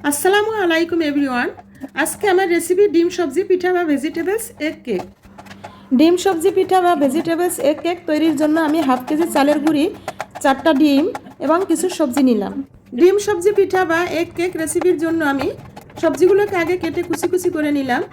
আসসালামু আলাইকুম এভরিওয়ান। আজকে আমার রেসিপি ডিম সবজি পিঠা বা ভেজিটেবলস এগ কেক। ডিম সবজি পিঠা বা ভেজিটেবলস এগ কেক তৈরির জন্য আমি হাফ কেজি চালের গুঁড়ি, 4টা ডিম এবং কিছু সবজি নিলাম। ডিম সবজি পিঠা বা এগ কেক রেসিপির জন্য আমি সবজিগুলোকে আগে কেটে কুচি কুচি করে নিলাম।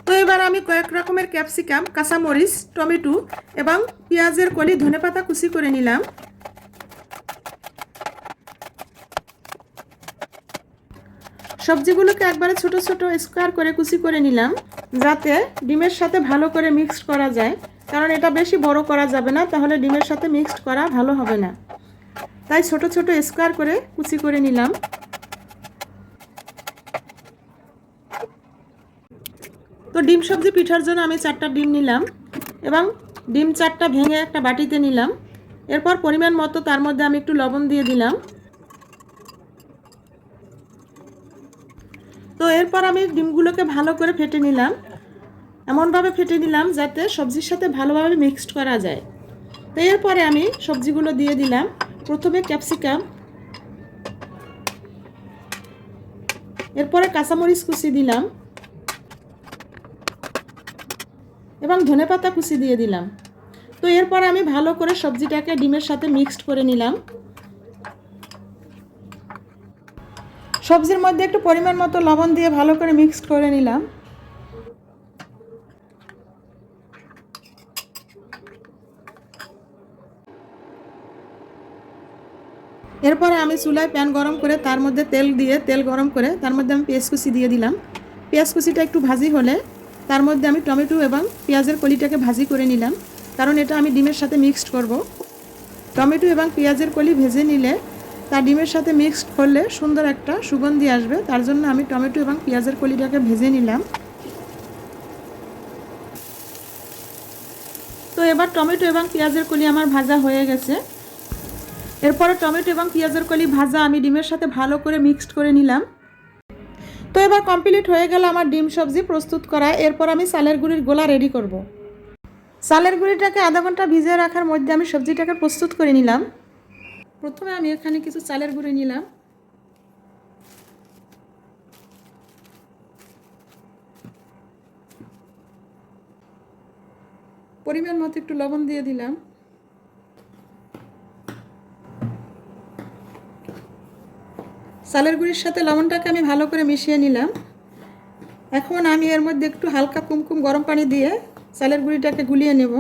তো এবার আমি কয়েক রকমের ক্যাপসিকাম, কাঁচামরিচ, টমেটো এবং পেঁয়াজের কলি, ধনেপাতা কুচি করে নিলাম। সবজিগুলোকে একবারে ছোট ছোট স্কোয়ার করে কুচি করে নিলাম, যাতে ডিমের সাথে ভালো করে মিক্সড করা যায়। কারণ এটা বেশি বড় করা যাবে না, তাহলে ডিমের সাথে মিক্সড করা ভালো হবে না। তাই ছোট ছোট স্কোয়ার করে কুচি করে নিলাম। তো ডিম সবজি পিঠার জন্য আমি 4টা ডিম নিলাম এবং ডিম 4টা ভেঙে একটা বাটিতে নিলাম। এরপর পরিমাণ মতো তার মধ্যে আমি একটু লবণ দিয়ে দিলাম। তো এরপর আমি ডিমগুলোকে ভালো করে ফেটে নিলাম, এমনভাবে ফেটে নিলাম যাতে সবজির সাথে ভালোভাবে মিক্সড করা যায়। তো এরপরে আমি সবজিগুলো দিয়ে দিলাম। প্রথমে ক্যাপসিকাম, এরপরে কাঁচামরিচ কুচি দিলাম এবং ধনেপাতা কুচি দিয়ে দিলাম। তো এরপরে আমি ভালো করে সবজিটাকে ডিমের সাথে মিক্সড করে নিলাম। সবজির মধ্যে একটু পরিমাণ মতো লবণ দিয়ে ভালো করে মিক্সড করে নিলাম। এরপরে আমি চুলায় প্যান গরম করে তার মধ্যে তেল গরম করে তার মধ্যে আমি পেঁয়াজ কুচি দিয়ে দিলাম। পেঁয়াজ কুচিটা একটু ভাজি হলে তার মধ্যে আমি টমেটো এবং পেঁয়াজের কলিটাকে ভাজি করে নিলাম, কারণ এটা আমি ডিমের সাথে মিক্সড করব। টমেটো এবং পেঁয়াজের কলি ভেজে নিলে তা ডিমের সাথে মিক্সড করলে সুন্দর একটা সুগন্ধি আসবে, তার জন্য আমি টমেটো এবং পেঁয়াজের কলিটাকে ভেজে নিলাম। তো এবার টমেটো এবং পেঁয়াজের কলি আমার ভাজা হয়ে গেছে। এরপরে টমেটো এবং পেঁয়াজের কলি ভাজা আমি ডিমের সাথে ভালো করে মিক্সড করে নিলাম। তো এবার কমপ্লিট হয়ে গেল আমার ডিম সবজি প্রস্তুত করা। এরপর আমি চালের গুঁড়ির গোলা রেডি করব। চালের গুঁড়িটাকে আধা ঘন্টা ভিজিয়ে রাখার মধ্যে আমি সবজিটাকে প্রস্তুত করে নিলাম। প্রথমে আমি এখানে কিছু চালের গুঁড়ি নিলাম, পরিমাণ মতো একটু লবণ দিয়ে দিলাম। চালের গুঁড়ির সাথে লবণটাকে আমি ভালো করে মিশিয়ে নিলাম। এখন আমি এর মধ্যে একটু হালকা কুমকুম গরম পানি দিয়ে চালের গুঁড়িটাকে গুলিয়ে নেব।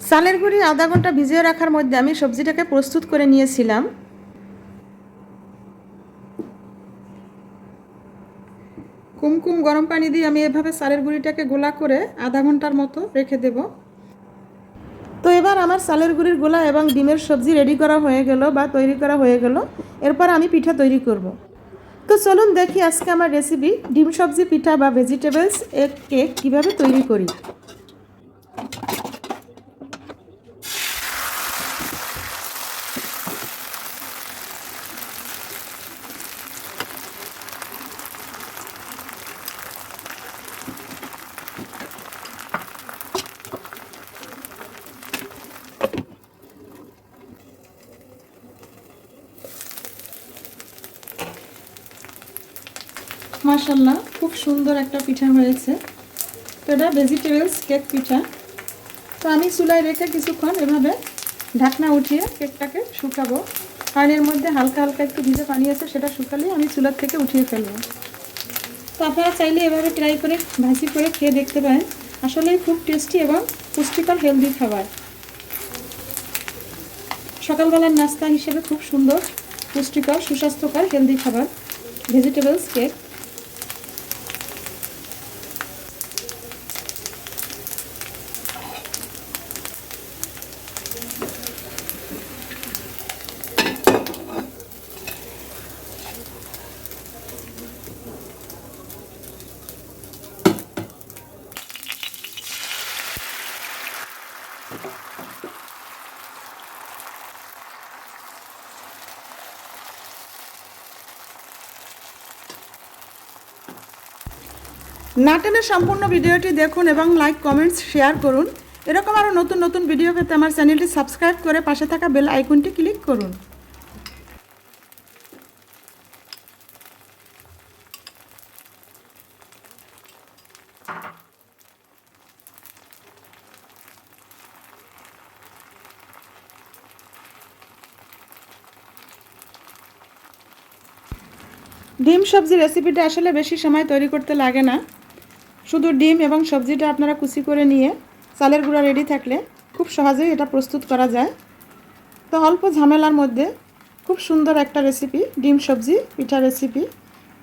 চালের গুঁড়ি আধা ঘন্টা ভিজিয়ে রাখার মধ্যে আমি সবজিটাকে প্রস্তুত করে নিয়েছিলাম। কুমকুম গরম পানি দিয়ে আমি এভাবে চালের গুঁড়িটাকে গোলা করে আধা ঘন্টার মতো রেখে দেব। তো এবার আমার চালের গুঁড়ির গোলা এবং ডিমের সবজি রেডি করা হয়ে গেল বা তৈরি করা হয়ে গেল। এরপর আমি পিঠা তৈরি করব। তো চলুন দেখি আজকে আমার রেসিপি ডিম সবজি পিঠা বা ভেজিটেবলস এগ কেক কীভাবে তৈরি করি। মাশাআল্লাহ, খুব সুন্দর একটা পিঠা হয়েছে। তো এটা ভেজিটেবলস কেক পিঠা। তো আমি চুলায় রেখে কিছুক্ষণ এভাবে ঢাকনা উঠিয়ে কেকটাকে শুকাবো, কারণ এর মধ্যে হালকা হালকা একটু ভিজে পানি আছে, সেটা শুকালে আমি চুলার থেকে উঠিয়ে ফেলবো। তো আপনারা চাইলে এভাবে ট্রাই করে ভাজি করে খেয়ে দেখতে পারেন। আসলেই খুব টেস্টি এবং পুষ্টিকর হেলদি খাবার। সকালবেলার নাস্তা হিসেবে খুব সুন্দর, পুষ্টিকর, সুস্বাস্থ্যকর হেলদি খাবার ভেজিটেবলস কেক। না টেনে সম্পূর্ণ ভিডিওটি দেখুন এবং লাইক কমেন্টস শেয়ার করুন। এরকম আরও নতুন নতুন ভিডিও পেতে আমার চ্যানেলটি সাবস্ক্রাইব করে পাশে থাকা বেল আইকনটি ক্লিক করুন। ডিম সবজি রেসিপিটা আসলে বেশি সময় তৈরি করতে লাগে না। শুধু ডিম এবং সবজিটা আপনারা কুচি করে নিয়ে চালের গুঁড়া রেডি থাকলে খুব সহজেই এটা প্রস্তুত করা যায়। তো অল্প ঝামেলার মধ্যে খুব সুন্দর একটা রেসিপি, ডিম সবজি পিঠা রেসিপি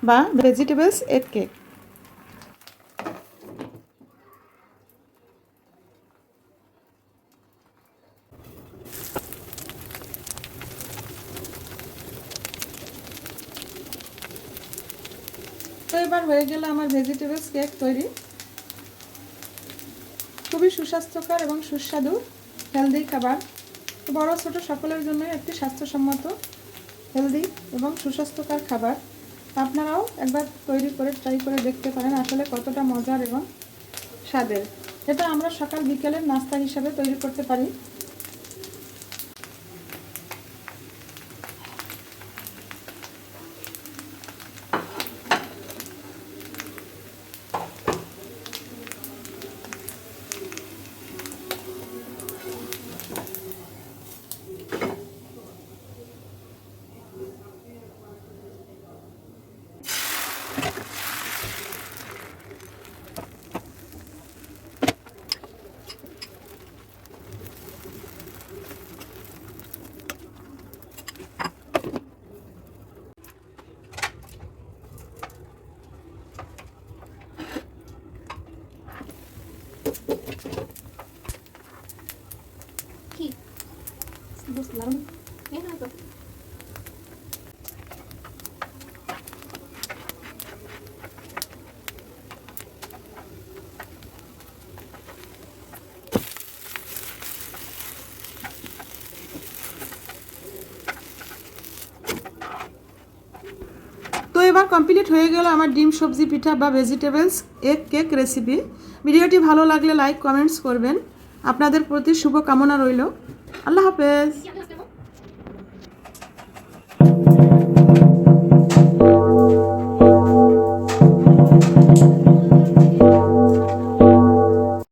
বা ভেজিটেবলস এগ কেক। তো এবার হয়ে গেল আমার ভেজিটেবলস কেক তৈরি। খুবই সুস্বাস্থ্যকর এবং সুস্বাদু হেলদি খাবার। বড় ছোট সকলের জন্য একটি স্বাস্থ্যসম্মত হেলদি এবং সুস্বাস্থ্যকর খাবার। আপনারাও একবার তৈরি করে ট্রাই করে দেখতে পারেন আসলে কতটা মজার এবং স্বাদের। এটা আমরা সকাল বিকেলের নাস্তা হিসাবে তৈরি করতে পারি। বুঝলাম তো এবার কমপ্লিট হয়ে গেল আমার ডিম সবজি পিঠা বা ভেজিটেবলস এগ কেক রেসিপি। ভিডিওটি ভালো লাগলে লাইক কমেন্টস করবেন। আপনাদের প্রতি শুভ কামনা রইল। আল্লাহ হাফেজ।